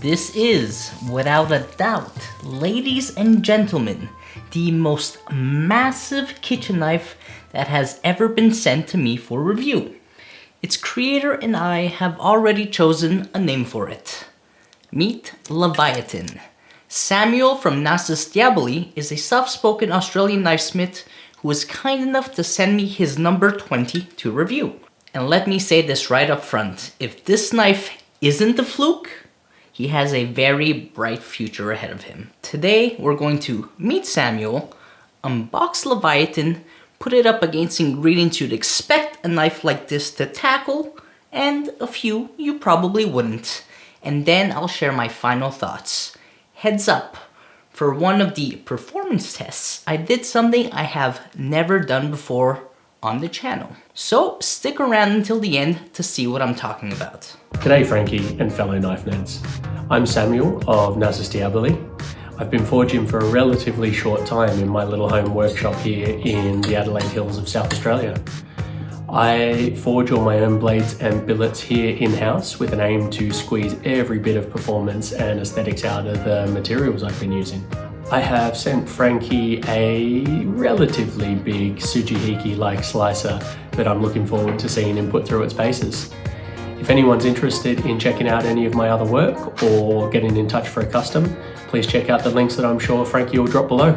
This is, without a doubt, ladies and gentlemen, the most massive kitchen knife that has ever been sent to me for review. Its creator and I have already chosen a name for it. Meet Leviathan. Samuel from Nasus Diaboli is a soft-spoken Australian knifesmith who was kind enough to send me his number 20 to review. And let me say this right up front, if this knife isn't a fluke, he has a very bright future ahead of him. Today, we're going to meet Samuel, unbox Leviathan, put it up against ingredients you'd expect a knife like this to tackle, and a few you probably wouldn't. And then I'll share my final thoughts. Heads up, for one of the performance tests, I did something I have never done before on the channel. So stick around until the end to see what I'm talking about. G'day Frankie and fellow knife nerds. I'm Samuel of Nasus Diaboli. I've been forging for a relatively short time in my little home workshop here in the Adelaide Hills of South Australia. I forge all my own blades and billets here in-house with an aim to squeeze every bit of performance and aesthetics out of the materials I've been using. I have sent Frankie a relatively big Sujihiki-like slicer that I'm looking forward to seeing him put through its paces. If anyone's interested in checking out any of my other work or getting in touch for a custom, please check out the links that I'm sure Frankie will drop below.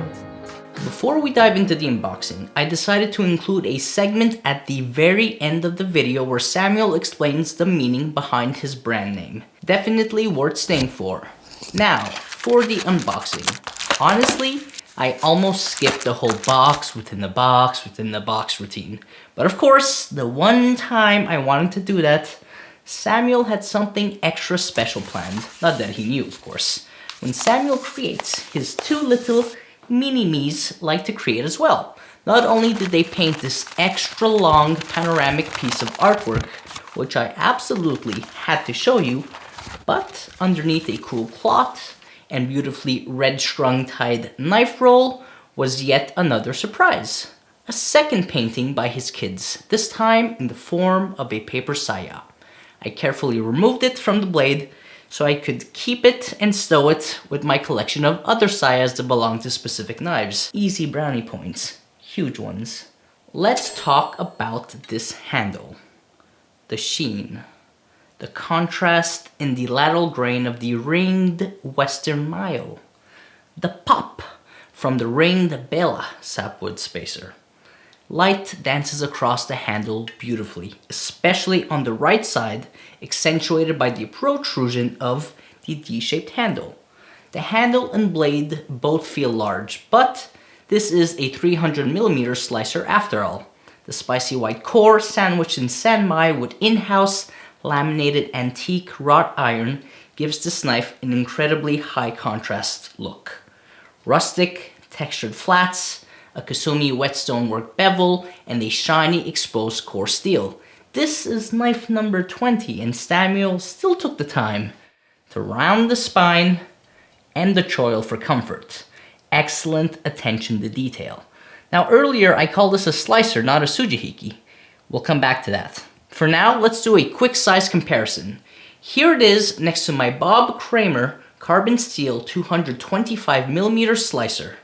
Before we dive into the unboxing, I decided to include a segment at the very end of the video where Samuel explains the meaning behind his brand name. Definitely worth staying for. Now, for the unboxing. Honestly, I almost skipped the whole box within the box within the box routine. But of course, the one time I wanted to do that, Samuel had something extra special planned. Not that he knew, of course. When Samuel creates, his two little mini-me's like to create as well. Not only did they paint this extra long panoramic piece of artwork, which I absolutely had to show you, but underneath a cool cloth and beautifully red strung tied knife roll was yet another surprise. A second painting by his kids, this time in the form of a paper saya. I carefully removed it from the blade so I could keep it and stow it with my collection of other sayas that belong to specific knives. Easy brownie points, huge ones. Let's talk about this handle. The sheen, the contrast in the lateral grain of the ringed western mile, the pop from the ringed bela sapwood spacer. Light dances across the handle beautifully, especially on the right side, accentuated by the protrusion of the D-shaped handle. The handle and blade both feel large, but this is a 300mm slicer after all. The spicy white core sandwiched in san-mai with in-house laminated antique wrought iron gives this knife an incredibly high contrast look. Rustic, textured flats, a kasumi whetstone work bevel, and a shiny exposed core steel. This is knife number 20, and Samuel still took the time to round the spine and the choil for comfort. Excellent attention to detail. Now earlier I called this a slicer, not a Sujihiki. We'll come back to that. For now, let's do a quick size comparison. Here it is next to my Bob Kramer carbon steel 225mm slicer.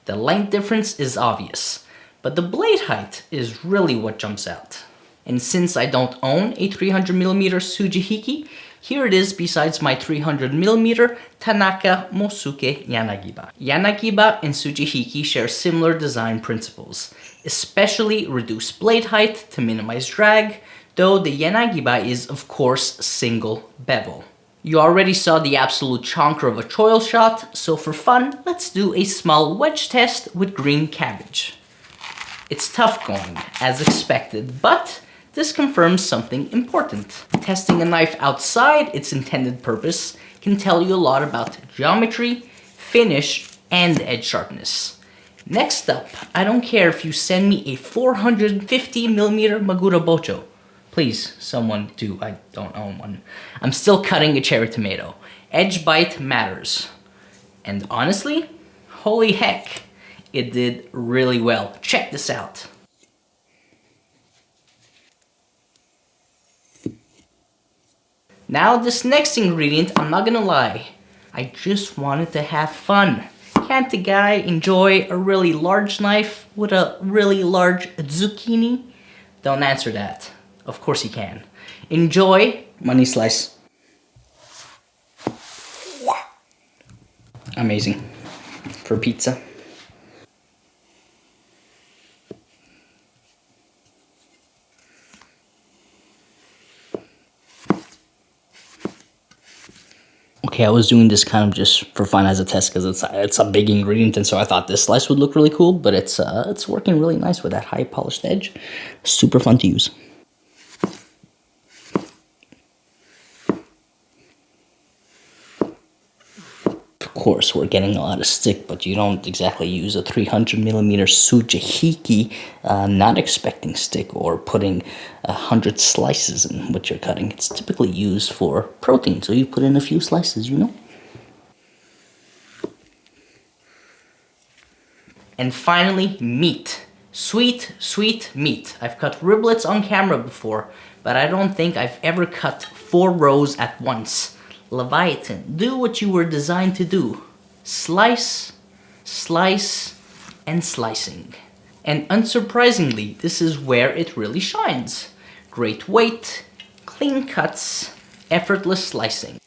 The length difference is obvious, but the blade height is really what jumps out. And since I don't own a 300mm Sujihiki, here it is besides my 300mm Tanaka Mosuke Yanagiba. Yanagiba and Sujihiki share similar design principles, especially reduced blade height to minimize drag, though the Yanagiba is of course single bevel. You already saw the absolute chonker of a choil shot, so for fun, let's do a small wedge test with green cabbage. It's tough going, as expected, but this confirms something important. Testing a knife outside its intended purpose can tell you a lot about geometry, finish, and edge sharpness. Next up, I don't care if you send me a 450mm Magura Bocho. Please, someone do. I don't own one. I'm still cutting a cherry tomato. Edge bite matters. And honestly, holy heck, it did really well. Check this out. Now this next ingredient, I'm not gonna lie, I just wanted to have fun. Can't a guy enjoy a really large knife with a really large zucchini? Don't answer that. Of course he can. Enjoy money slice. Amazing. For pizza. Okay, I was doing this kind of just for fun as a test because it's a big ingredient, and so I thought this slice would look really cool, but it's working really nice with that high polished edge. Super fun to use. Of course, we're getting a lot of stick, but you don't exactly use a 300mm Sujihiki not expecting stick or putting 100 slices in what you're cutting. It's typically used for protein, so you put in a few slices, you know? And finally, meat. Sweet, sweet meat. I've cut riblets on camera before, but I don't think I've ever cut 4 rows at once. Leviathan, do what you were designed to do. Slice, slice, and slicing. And unsurprisingly, this is where it really shines. Great weight, clean cuts, effortless slicing.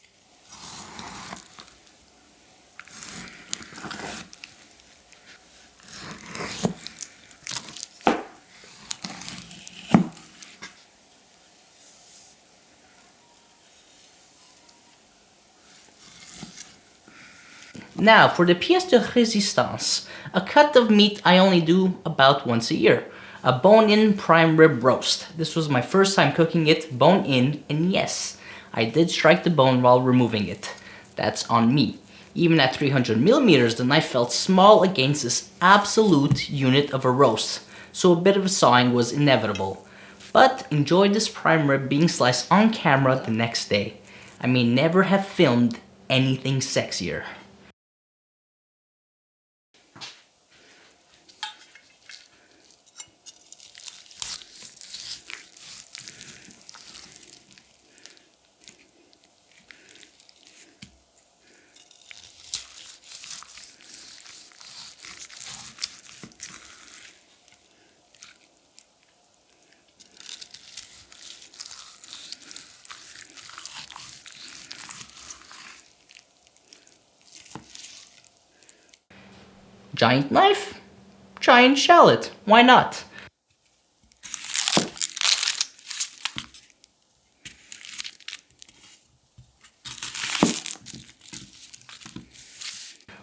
Now, for the pièce de résistance, a cut of meat I only do about once a year. A bone-in prime rib roast. This was my first time cooking it bone-in, and yes, I did strike the bone while removing it. That's on me. Even at 300mm, the knife felt small against this absolute unit of a roast, so a bit of sawing was inevitable. But enjoyed this prime rib being sliced on camera the next day. I may never have filmed anything sexier. Giant knife, giant shallot, why not?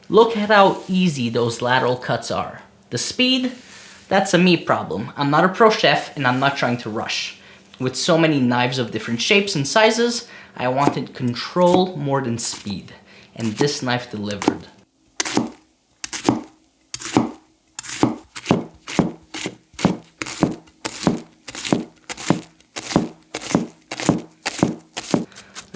Look at how easy those lateral cuts are. The speed, that's a me problem. I'm not a pro chef and I'm not trying to rush. With so many knives of different shapes and sizes, I wanted control more than speed. And this knife delivered.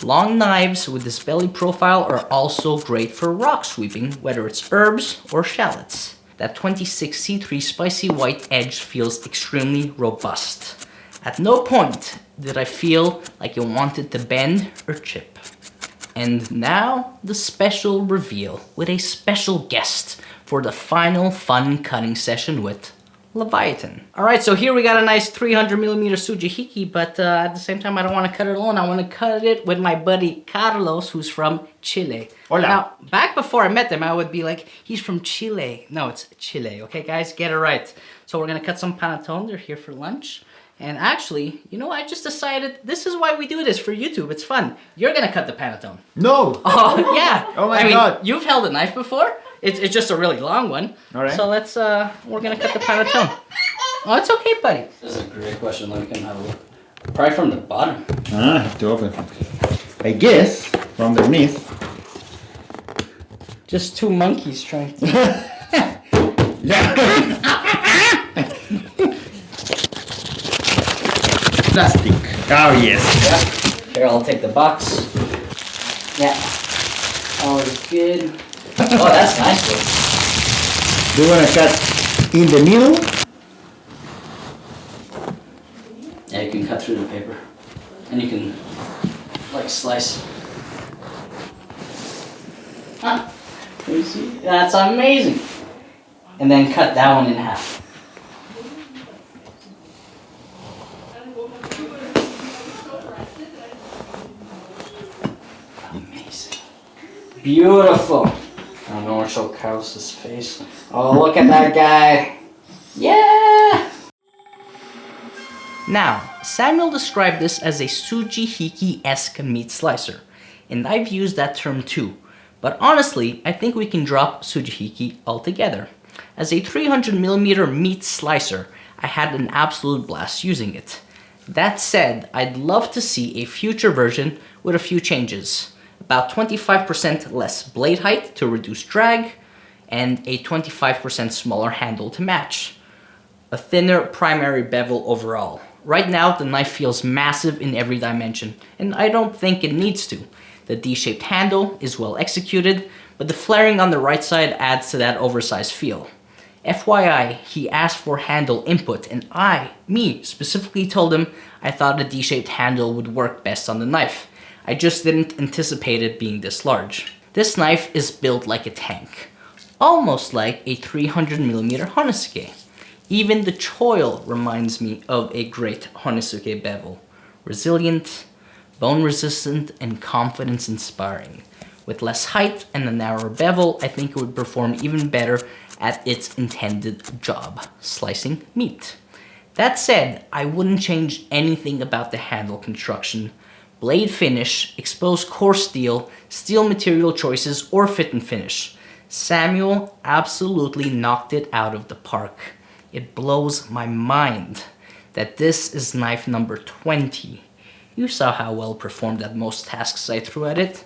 Long knives with this belly profile are also great for rock sweeping, whether it's herbs or shallots. That 26C3 spicy white edge feels extremely robust. At no point did I feel like it wanted to bend or chip. And now the special reveal with a special guest for the final fun cutting session with Leviathan. Alright, so here we got a nice 300mm Sujihiki, but at the same time I don't want to cut it alone. I want to cut it with my buddy Carlos, who's from Chile. Hola. Now, back before I met him, I would be like, he's from Chile. No, it's Chile, okay guys? Get it right. So we're going to cut some panettone. They're here for lunch. And actually, you know, I just decided this is why we do this for YouTube. It's fun. You're going to cut the panettone. No! Oh, yeah. Oh my God. You've held a knife before. It's just a really long one. All right. So let's, we're gonna cut the panettone. Oh, it's okay, buddy. This is a great question. Let me come have a look. Probably from the bottom. I have to open. I guess from underneath. Just two monkeys trying to... Yeah. Plastic. Oh yes. Yeah. Here, I'll take the box. Yeah. All is good. Oh, that's nice. Do you want to cut in the middle? Yeah, you can cut through the paper. And you can, like, slice. Huh? You see? That's amazing. And then cut that one in half. Amazing. Beautiful. I'm gonna show Carlos's face. Oh, look at that guy. Yeah! Now, Samuel described this as a Sujihiki-esque meat slicer, and I've used that term too. But honestly, I think we can drop Sujihiki altogether. As a 300mm meat slicer, I had an absolute blast using it. That said, I'd love to see a future version with a few changes. About 25% less blade height to reduce drag, and a 25% smaller handle to match. A thinner primary bevel overall. Right now, the knife feels massive in every dimension, and I don't think it needs to. The D-shaped handle is well executed, but the flaring on the right side adds to that oversized feel. FYI, he asked for handle input, and me specifically told him I thought a D-shaped handle would work best on the knife. I just didn't anticipate it being this large. This knife is built like a tank, almost like a 300mm Honosuke. Even the choil reminds me of a great Honosuke bevel. Resilient, bone resistant, and confidence inspiring. With less height and a narrower bevel, I think it would perform even better at its intended job, slicing meat. That said, I wouldn't change anything about the handle construction, blade finish, exposed core steel, steel material choices, or fit and finish. Samuel absolutely knocked it out of the park. It blows my mind that this is knife number 20. You saw how well it performed at most tasks I threw at it.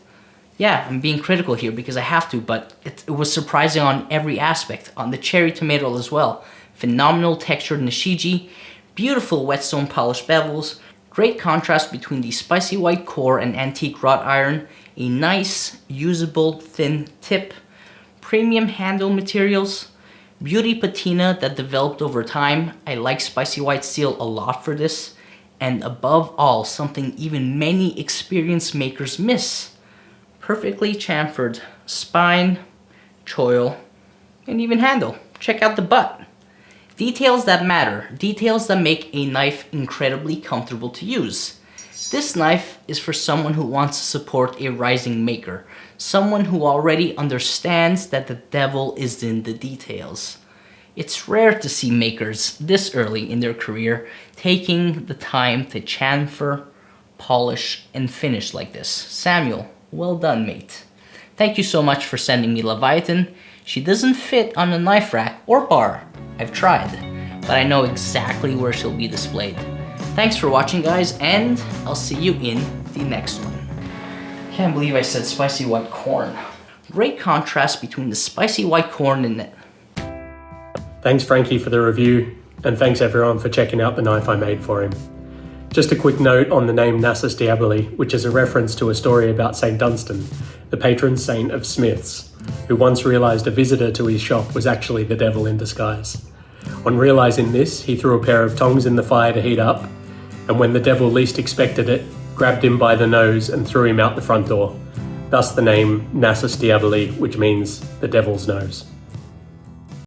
Yeah, I'm being critical here because I have to, but it was surprising on every aspect. On the cherry tomato as well. Phenomenal textured nishiji, beautiful whetstone polished bevels, great contrast between the spicy white core and antique wrought iron, a nice, usable, thin tip, premium handle materials, beauty patina that developed over time. I like spicy white steel a lot for this. And above all, something even many experienced makers miss. Perfectly chamfered spine, choil, and even handle. Check out the butt. Details that matter, details that make a knife incredibly comfortable to use. This knife is for someone who wants to support a rising maker, someone who already understands that the devil is in the details. It's rare to see makers this early in their career taking the time to chamfer, polish, and finish like this. Samuel, well done, mate. Thank you so much for sending me Leviathan. She doesn't fit on a knife rack or bar. I've tried, but I know exactly where she'll be displayed. Thanks for watching, guys, and I'll see you in the next one. Can't believe I said spicy white corn. Great contrast between the spicy white corn and it. Thanks Frankie for the review, and thanks everyone for checking out the knife I made for him. Just a quick note on the name Nasus Diaboli, which is a reference to a story about St. Dunstan, the patron saint of smiths, who once realized a visitor to his shop was actually the devil in disguise. On realizing this, he threw a pair of tongs in the fire to heat up, and when the devil least expected it, grabbed him by the nose and threw him out the front door. Thus the name Nasus Diaboli, which means the devil's nose.